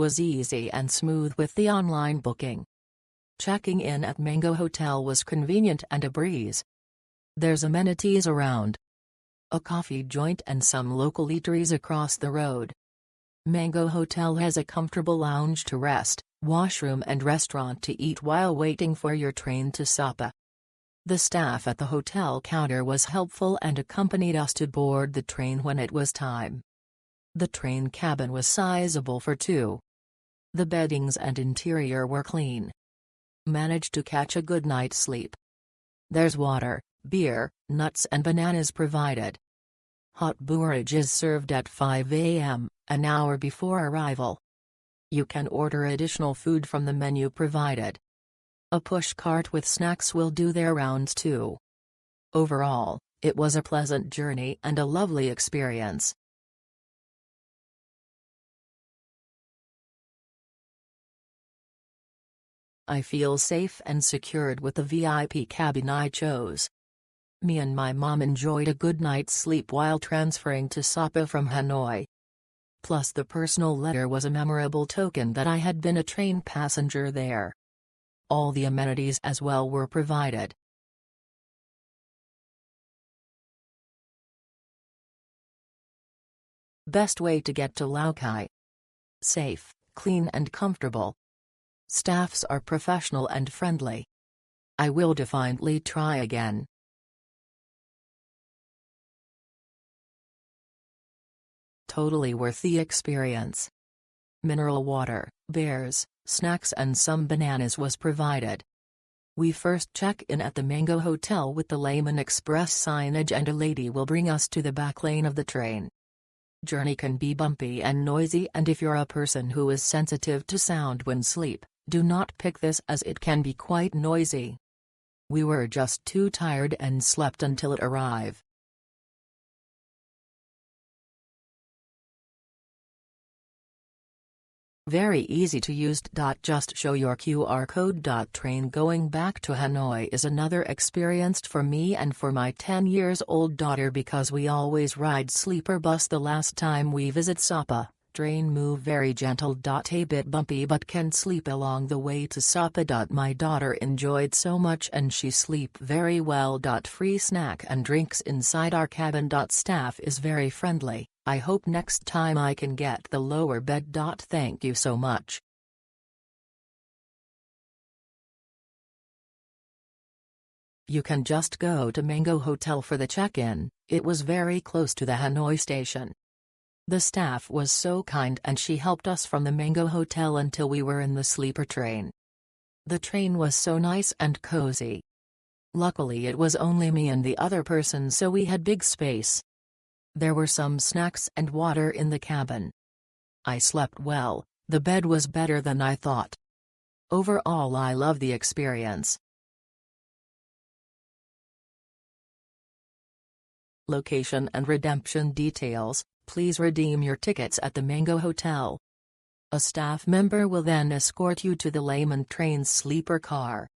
was easy and smooth with the online booking. Checking in at Mango Hotel was convenient and a breeze. There's amenities around. A coffee joint and some local eateries across the road. Mango Hotel has a comfortable lounge to rest, washroom and restaurant to eat while waiting for your train to Sapa. The staff at the hotel counter was helpful and accompanied us to board the train when it was time. The train cabin was sizable for two. The beddings and interior were clean. Managed to catch a good night's sleep. There's water, beer, nuts and bananas provided. Hot beverage is served at 5 a.m., an hour before arrival. You can order additional food from the menu provided. A push cart with snacks will do their rounds too. Overall, it was a pleasant journey and a lovely experience. I feel safe and secured with the VIP cabin I chose. Me and my mom enjoyed a good night's sleep while transferring to Sapa from Hanoi. Plus the personal letter was a memorable token that I had been a train passenger there. All the amenities as well were provided. Best way to get to Lao Cai. Safe, clean and comfortable. Staffs are professional and friendly. I will definitely try again. Totally worth the experience. Mineral water, bears, snacks and some bananas was provided. We first check in at the Mango Hotel with the Laman Express signage and a lady will bring us to the back lane of the train. Journey can be bumpy and noisy and if you're a person who is sensitive to sound when sleep, do not pick this as it can be quite noisy. We were just too tired and slept until it arrived. Very easy to use. Just show your QR code. Train going back to Hanoi is another experience for me and for my 10-year-old daughter because we always ride sleeper bus the last time we visit Sapa. Train move very gentle. A bit bumpy but can sleep along the way to Sapa. My daughter enjoyed so much and she sleep very well. Free snack and drinks inside our cabin. Staff is very friendly. I hope next time I can get the lower bed. Thank you so much. You can just go to Mango Hotel for the check-in. It was very close to the Hanoi station. The staff was so kind and she helped us from the Mango Hotel until we were in the sleeper train. The train was so nice and cozy. Luckily it was only me and the other person so we had big space. There were some snacks and water in the cabin. I slept well, the bed was better than I thought. Overall I love the experience. Location and redemption details. Please redeem your tickets at the Mango Hotel. A staff member will then escort you to the Laman train's sleeper car.